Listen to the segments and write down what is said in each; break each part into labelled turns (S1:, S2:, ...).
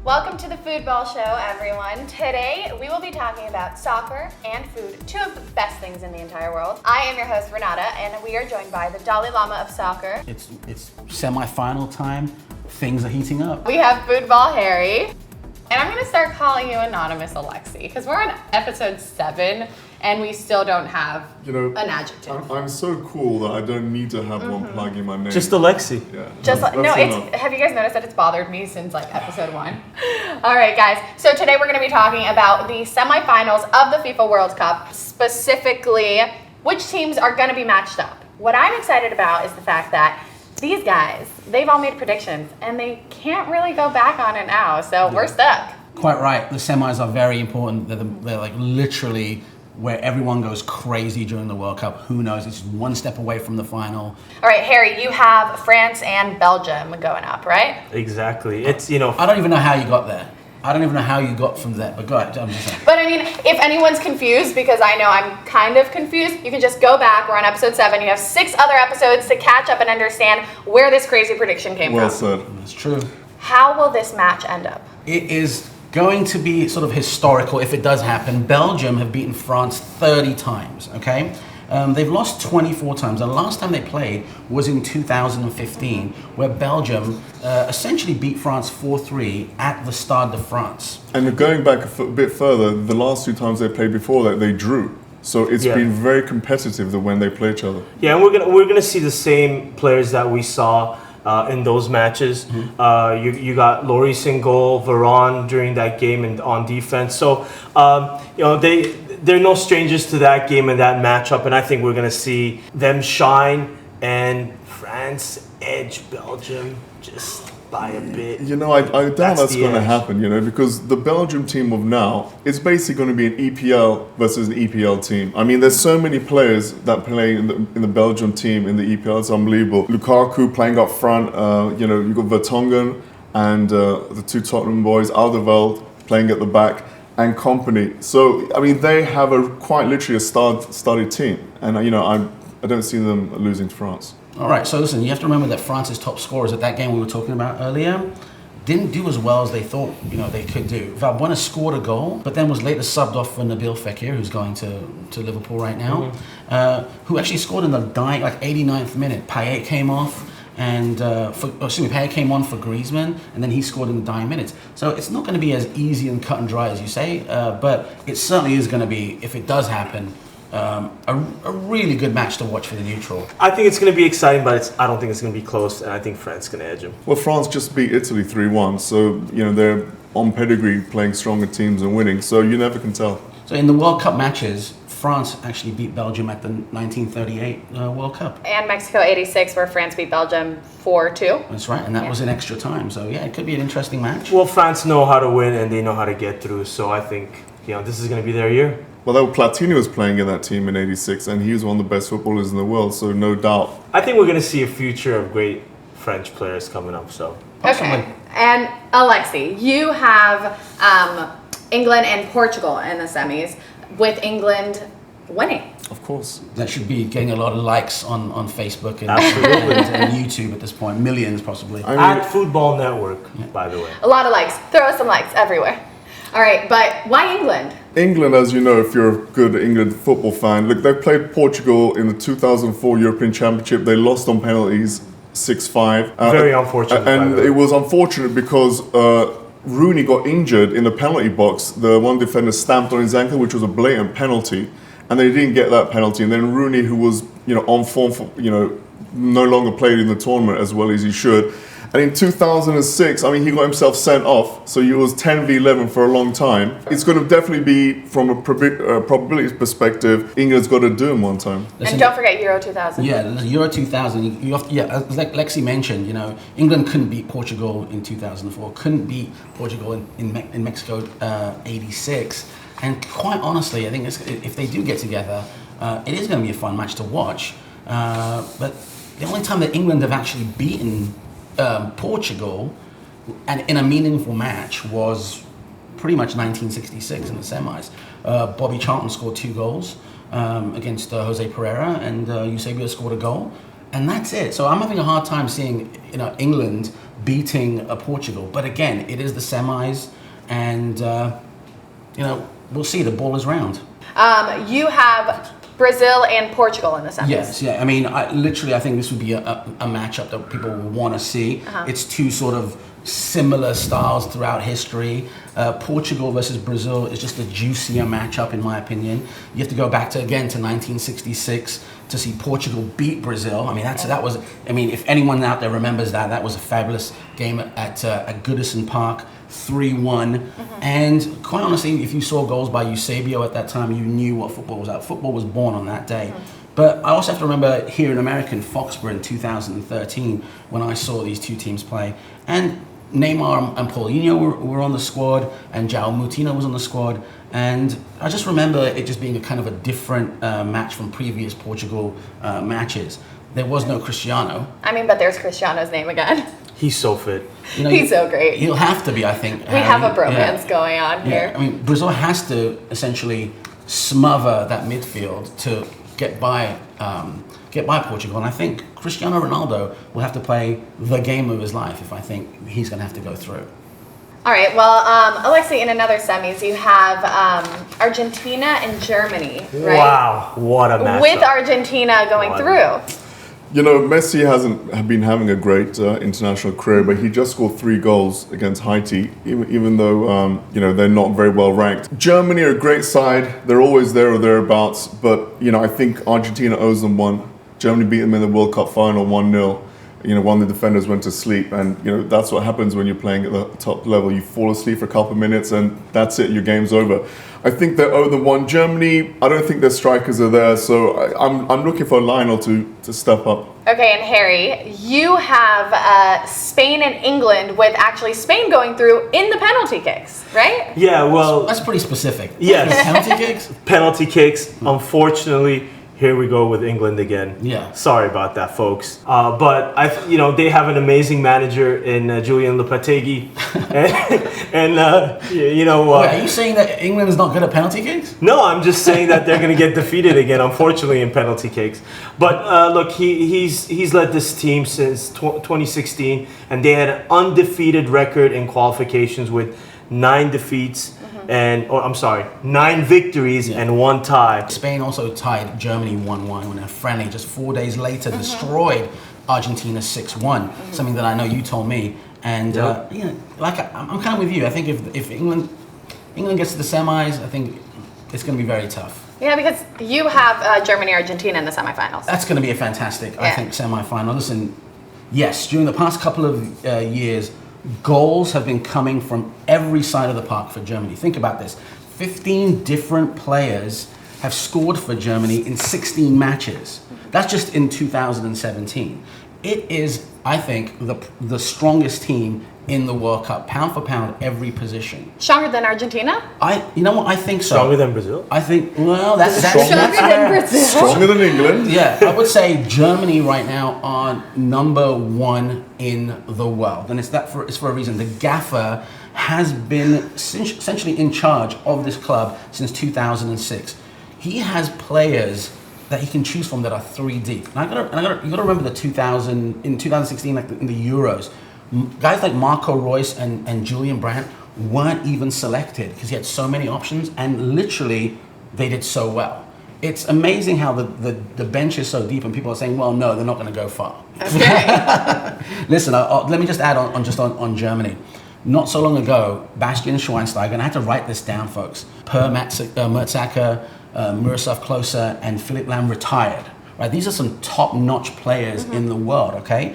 S1: Welcome to the FoodBall Show, everyone. Today, we will be talking about soccer and food, two of the best things in the entire world. I am your host, Renata, and we are joined by the Dalai Lama of soccer.
S2: It's semi-final time. Things are heating up.
S1: We have FoodBall Harry. And I'm gonna start calling you Anonymous Alexi, because we're on episode 7, and we still don't have an adjective.
S3: I'm so cool that I don't need to have one plug in my name.
S4: Just Alexi.
S3: Yeah.
S1: Have you guys noticed that it's bothered me since like episode 1? All right, guys. So today we're gonna be talking about the semifinals of the FIFA World Cup, specifically which teams are gonna be matched up. What I'm excited about is the fact that these guys, they've all made predictions and they can't really go back on it now, so we're stuck.
S2: Quite right. The semis are very important. They're like literally where everyone goes crazy during the World Cup. Who knows? It's one step away from the final.
S1: All right, Harry, you have France and Belgium going up, right?
S4: Exactly. It's,
S2: I don't even know how you got there. I don't even know how you got from that, but go ahead, I'm just saying.
S1: But I mean, if anyone's confused, because I know I'm kind of confused, you can just go back. We're on episode 7. You have 6 other episodes to catch up and understand where this crazy prediction came
S3: Well
S1: from.
S3: said.
S2: That's true.
S1: How will this match end up?
S2: It is going to be sort of historical if it does happen. Belgium have beaten France 30 times, okay? They've lost 24 times. The last time they played was in 2015, where Belgium essentially beat France 4-3 at the Stade de France.
S3: And going back a bit further, the last 2 times they played before that, they drew. So it's been very competitive when they play each other.
S4: Yeah, and we're gonna see the same players that we saw in those matches. Mm-hmm. You got Lloris in goal, Varane during that game and on defense. So they're no strangers to that game and that matchup, and I think we're gonna see them shine and France edge Belgium just by a bit.
S3: I doubt that's going to happen, because the Belgium team of now is basically going to be an EPL versus an EPL team. I mean, there's so many players that play in the Belgium team in the EPL. It's unbelievable. Lukaku playing up front. You've got Vertonghen and the 2 Tottenham boys, Alderweireld playing at the back, and company. So, I mean, they have quite literally a studded team. And, I don't see them losing to France.
S2: All right, so listen, you have to remember that France's top scorers at that game we were talking about earlier didn't do as well as they thought they could do. Valbuena scored a goal, but then was later subbed off for Nabil Fekir, who's going to Liverpool right now, who actually scored in the 89th minute. Payet came off, and Payet came on for Griezmann, and then he scored in the dying minutes. So it's not going to be as easy and cut and dry as you say, but it certainly is going to be, if it does happen, a really good match to watch for the neutral.
S4: I think it's going to be exciting, but I don't think it's going to be close, and I think France is going to edge them.
S3: Well, France just beat Italy 3-1, so they're on pedigree playing stronger teams and winning, so you never can tell.
S2: So in the World Cup matches, France actually beat Belgium at the 1938 World Cup.
S1: And Mexico 86, where France beat Belgium 4-2.
S2: That's right, and that was in extra time, so yeah, it could be an interesting match.
S4: Well, France know how to win, and they know how to get through, so I think this is going to be their year.
S3: Well, Platini was playing in that team in '86, and he was one of the best footballers in the world, so no doubt.
S4: I think we're going to see a future of great French players coming up, so.
S1: Okay, and Alexi, you have England and Portugal in the semis, with England winning.
S3: Of course.
S2: That should be getting a lot of likes on Facebook and, and YouTube at this point, millions possibly.
S4: At FoodBall Network, by the way.
S1: A lot of likes. Throw us some likes everywhere. All right, but why England?
S3: England, as you know, if you're a good England football fan, look, they played Portugal in the 2004 European Championship. They lost on penalties, 6-5.
S4: Very unfortunate.
S3: And it was unfortunate because Rooney got injured in the penalty box. The one defender stamped on his ankle, which was a blatant penalty, and they didn't get that penalty. And then Rooney, who was on form for no longer played in the tournament as well as he should. And in 2006, he got himself sent off, so he was 10v11 for a long time. It's going to definitely be, from a probability perspective, England's got to do him one time.
S1: And don't forget Euro 2000.
S2: Yeah, Euro 2000. As like Lexi mentioned, England couldn't beat Portugal in 2004, couldn't beat Portugal in Mexico 86. And quite honestly, I think if they do get together, it is going to be a fun match to watch. But the only time that England have actually beaten Portugal and in a meaningful match was pretty much 1966 in the semis. Bobby Charlton scored 2 goals against Jose Pereira, and Eusebio scored a goal. and that's it. So I'm having a hard time seeing England beating Portugal. But again, it is the semis, and we'll see. The ball is round.
S1: You have Brazil and Portugal in the semis.
S2: Yes, yeah. I mean, I think this would be a matchup that people will want to see. It's two sort of similar styles throughout history. Portugal versus Brazil is just a juicier matchup, in my opinion. You have to go back to 1966 to see Portugal beat Brazil. I mean, that was. I mean, if anyone out there remembers that was a fabulous game at Goodison Park. 3-1, and quite honestly, if you saw goals by Eusebio at that time, you knew what football was about. Football was born on that day. But I also have to remember here in America, in Foxborough in 2013, when I saw these two teams play, and Neymar and Paulinho were on the squad, and João Moutinho was on the squad, and I just remember it just being a kind of a different match from previous Portugal matches. There was no Cristiano.
S1: I mean, but there's Cristiano's name again.
S4: He's so fit.
S1: He's so great.
S2: He'll have to be, I think.
S1: We have a bromance going on here.
S2: I mean, Brazil has to essentially smother that midfield to get by Portugal, and I think Cristiano Ronaldo will have to play the game of his life if I think he's going to have to go through.
S1: All right. Well, Alexi, in another semis, you have Argentina and Germany, right?
S4: Wow, what a matchup.
S1: With Argentina going through.
S3: Messi hasn't been having a great international career, but he just scored 3 goals against Haiti, even though, they're not very well ranked. Germany are a great side. They're always there or thereabouts, but, I think Argentina owes them one. Germany beat them in the World Cup final 1-0. One of the defenders went to sleep, and, that's what happens when you're playing at the top level. You fall asleep for a couple of minutes, and that's it, your game's over. I think they owe them one. Germany, I don't think their strikers are there, so I'm looking for Lionel to step up.
S1: Okay, and Harry, you have Spain and England, with actually Spain going through in the penalty kicks, right?
S4: Yeah, well...
S2: That's pretty specific.
S4: Yes.
S2: Penalty kicks?
S4: Penalty kicks, unfortunately... Here we go with England again.
S2: Yeah.
S4: Sorry about that, folks. But they have an amazing manager in Julian Lopetegui, and
S2: Wait, are you saying that England is not good at penalty kicks?
S4: No, I'm just saying that they're going to get defeated again, unfortunately, in penalty kicks. But look, he's led this team since 2016, and they had an undefeated record in qualifications with 9 defeats. 9 victories and 1 tie.
S2: Spain also tied Germany 1-1 when a friendly just 4 days later destroyed Argentina 6-1. Something that I know you told me, and I'm kind of with you. I think if England gets to the semis, I think it's going to be very tough.
S1: Yeah, because you have Germany, Argentina in the semifinals.
S2: That's going to be a fantastic, I think, semifinal. Listen, yes, during the past couple of years, goals have been coming from every side of the park for Germany. Think about this. 15 different players have scored for Germany in 16 matches. That's just in 2017. It is, I think, the strongest team in the World Cup, pound for pound, every position.
S1: Stronger than Argentina?
S2: You know what? I think so.
S4: Stronger than Brazil?
S2: I think, well, that's
S1: stronger than Brazil.
S3: Stronger than England?
S2: Yeah, I would say Germany right now are number 1 in the world, and it's for a reason. The gaffer has been essentially in charge of this club since 2006. He has players that he can choose from that are 3 deep. And you gotta remember in 2016, like in the Euros, guys like Marco Reus and Julian Brandt weren't even selected because he had so many options, and literally they did so well. It's amazing how the bench is so deep, and people are saying, well, no, they're not going to go far.
S1: Okay.
S2: Listen, let me just add on Germany. Not so long ago, Bastian Schweinsteiger, and I had to write this down, folks, Per Mertesacker, Miroslav Klose, and Philipp Lahm retired. Right? These are some top-notch players in the world, okay?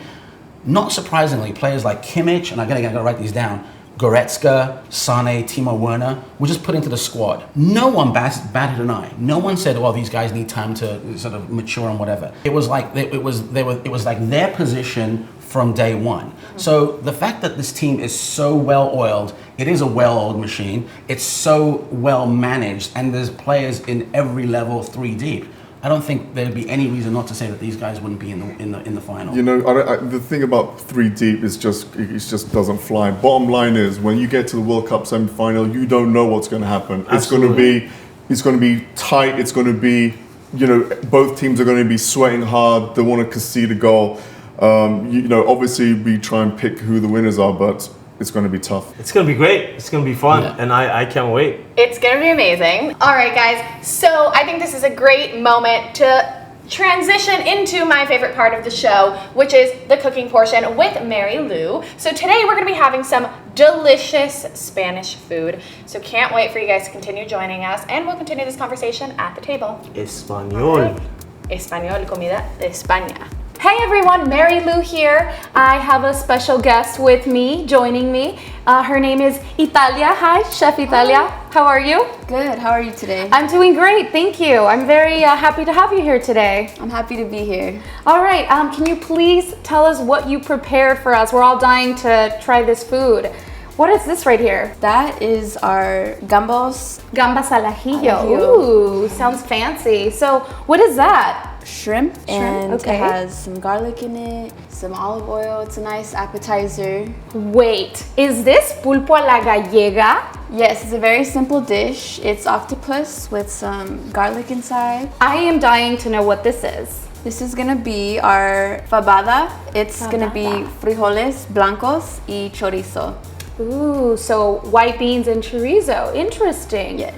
S2: Not surprisingly, players like Kimmich, and I gotta write these down, Goretzka, Sane, Timo Werner, were just put into the squad. No one batted an eye. No one said, "Well, these guys need time to sort of mature and whatever." It was like it was like their position from day one. So the fact that this team is so well oiled, it is a well-oiled machine. It's so well managed, and there's players in every level 3 deep. I don't think there'd be any reason not to say that these guys wouldn't be in the final.
S3: The thing about 3 deep is it just doesn't fly. Bottom line is, when you get to the World Cup semi-final, you don't know what's going to happen.
S4: Absolutely.
S3: It's going to be tight. It's going to be you know, both teams are going to be sweating hard. They want to concede a goal. You know, obviously we try and pick who the winners are, but it's going to be tough.
S4: It's going to be great. It's going to be fun, and I can't wait.
S1: It's going to be amazing. All right, guys. So I think this is a great moment to transition into my favorite part of the show, which is the cooking portion with Marylu. So today we're going to be having some delicious Spanish food. So can't wait for you guys to continue joining us, and we'll continue this conversation at the table.
S4: Español.
S1: Español, comida de España. Hey everyone, Marylu here. I have a special guest with me, joining me. Her name is Italia. Hi, Chef Italia. How are you?
S5: Good. How are you today?
S1: I'm doing great, thank you. I'm very happy to have you here today.
S5: I'm happy to be here.
S1: All right, can you please tell us what you prepared for us? We're all dying to try this food. What is this right here?
S5: That is our Gambas
S1: al Ajillo.
S5: Ajillo.
S1: Ooh, sounds fancy. So what is that?
S5: shrimp, and
S1: okay.
S5: It has some garlic in it, some olive oil. It's a nice appetizer.
S1: Wait, is this pulpo a la gallega?
S5: Yes, it's a very simple dish. It's octopus with some garlic inside.
S1: I am dying to know what this is.
S5: This is gonna be our fabada. It's gonna be frijoles blancos y chorizo.
S1: Ooh, so white beans and chorizo. Interesting.
S5: Yes.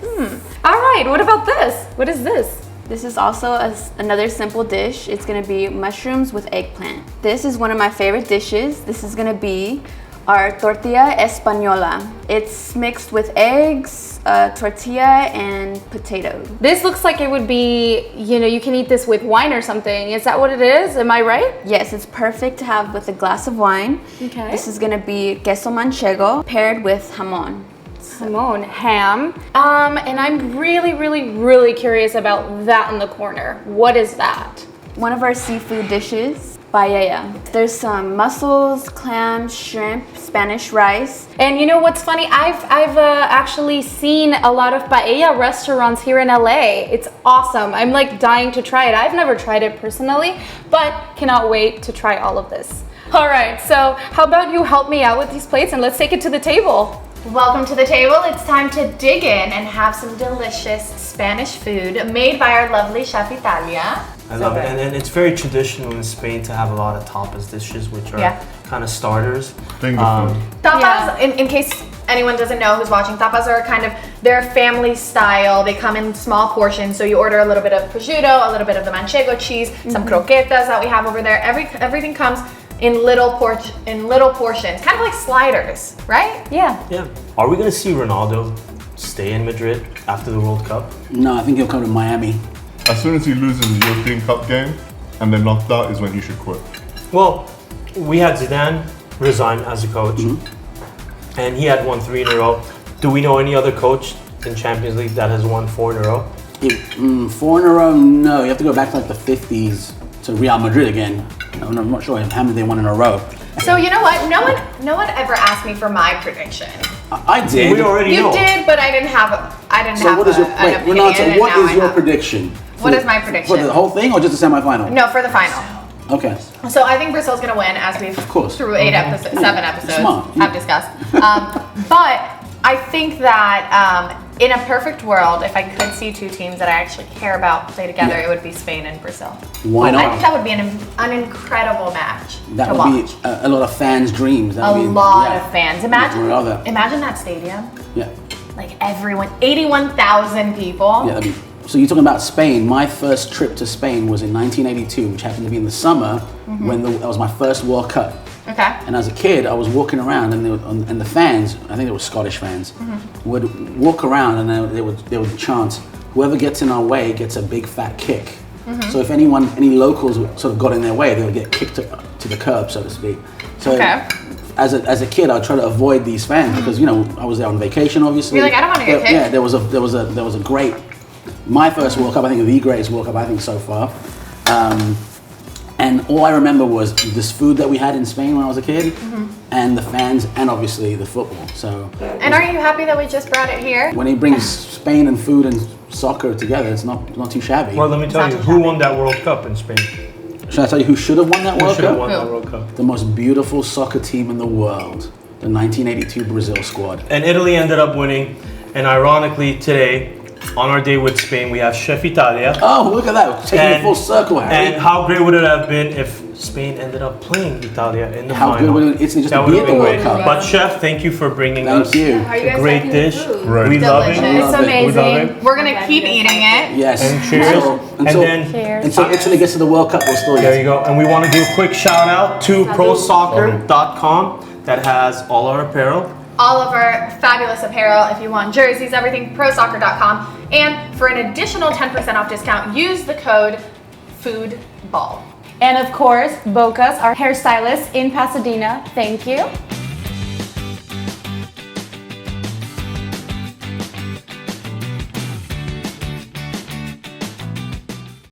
S1: All right, what about this? What is this?
S5: This is also another simple dish. It's gonna be mushrooms with eggplant. This is one of my favorite dishes. This is gonna be our Tortilla Espanola. It's mixed with eggs, tortilla, and potato.
S1: This looks like it would be, you can eat this with wine or something. Is that what it is? Am I right?
S5: Yes, it's perfect to have with a glass of wine.
S1: Okay.
S5: This is gonna be queso manchego paired with jamon.
S1: Jamon, ham. And I'm really curious about that in the corner. What is that?
S5: One of our seafood dishes, paella. There's some mussels, clams, shrimp, Spanish rice.
S1: And you know what's funny? I've actually seen a lot of paella restaurants here in LA. It's awesome. I'm like dying to try it. I've never tried it personally, but cannot wait to try all of this. All right, so how about you help me out with these plates and let's take it to the table. Welcome to the table. It's time to dig in and have some delicious Spanish food made by our lovely Chef Italia.
S4: I love it. And it's very traditional in Spain to have a lot of tapas dishes, which are kind of starters.
S3: Finger food.
S1: Tapas, in case anyone doesn't know who's watching, tapas are kind of their family style. They come in small portions, so you order a little bit of prosciutto, a little bit of the manchego cheese, some croquetas that we have over there. Everything comes in little portions, kind of like sliders, right?
S5: Yeah.
S4: Yeah. Are we going to see Ronaldo stay in Madrid after the World Cup?
S2: No, I think he'll come to Miami.
S3: As soon as he loses the European Cup game and then knocked out is when he should quit.
S4: Well, we had Zidane resign as a coach, and he had won 3 in a row. Do we know any other coach in Champions League that has won 4 in a row?
S2: 4 in a row, no. You have to go back to like the 50s to Real Madrid again. I'm not sure how many they won in a row.
S1: So you know what? No one ever asked me for my prediction.
S2: I did.
S4: We already know.
S1: You did, but I didn't have
S2: So what is your
S1: an opinion.
S2: Renata,
S1: and
S2: what
S1: now
S2: is
S1: I
S2: your
S1: have.
S2: prediction?
S1: What is my prediction?
S2: For the whole thing or just the semifinal?
S1: No, for the final.
S2: Okay.
S1: So I think Brazil's gonna win, as we've through 7 episodes
S2: Smart.
S1: have discussed. But I think that in a perfect world, if I could see 2 teams that I actually care about play together, it would be Spain and Brazil.
S2: Why not?
S1: I think that would be an incredible match
S2: That
S1: to
S2: would
S1: watch.
S2: be a lot of fans' dreams.
S1: A lot of fans.
S2: Yeah.
S1: Imagine that stadium.
S2: Yeah.
S1: Like everyone, 81,000 people.
S2: Yeah. So you're talking about Spain. My first trip to Spain was in 1982, which happened to be in the summer when that was my first World Cup.
S1: Okay.
S2: And as a kid, I was walking around, and the fans, I think it was Scottish fans, would walk around and they would chant, "Whoever gets in our way gets a big fat kick." So if any locals sort of got in their way, they would get kicked to the curb, so to speak. So as a kid, I'd try to avoid these fans because I was there on vacation, obviously.
S1: You're like, I don't want to get kicked.
S2: Yeah, there was a great, my first World Cup, I think the greatest World Cup I think so far. And all I remember was this food that we had in Spain when I was a kid, and the fans, and obviously the football. So.
S1: And are you happy that we just brought it here?
S2: When he brings Spain and food and soccer together, it's not too shabby.
S4: Well, let me tell you, who won that World Cup in Spain?
S2: Should I tell you who should have won that World
S4: Who should have
S2: Cup?
S4: won that World Cup?
S2: The most beautiful soccer team in the world, the 1982 Brazil squad.
S4: And Italy ended up winning, and ironically today, on our day with Spain, we have Chef Italia.
S2: Oh, look at that. Taking it full circle, Harry.
S4: And how great would it have been if Spain ended up playing Italia in the
S2: How
S4: final?
S2: good would Italy just
S4: That
S2: be
S4: would
S2: at
S4: have
S2: the
S4: been
S2: World
S4: great.
S2: Cup?
S4: But Chef, thank you for bringing
S2: Thank
S4: us
S2: you.
S5: Are you
S4: a
S5: guys
S4: great
S5: liking the
S4: dish.
S5: food?
S3: Right.
S4: We love it.
S1: Delicious.
S2: We
S1: It's
S2: love it.
S4: We love
S1: amazing.
S4: it.
S1: We're gonna keep eating it.
S2: Yes.
S4: And cheers. And then
S5: Cheers.
S2: Until Italy gets to the World Cup, we'll still
S4: there
S2: eat.
S4: you go. And we want to do a quick shout out to prosoccer.com that has all our apparel.
S1: All of our fabulous apparel, if you want jerseys, everything, prosoccer.com. And for an additional 10% off discount, use the code FoodBall.
S6: And of course, Bocas, our hairstylist in Pasadena. Thank you.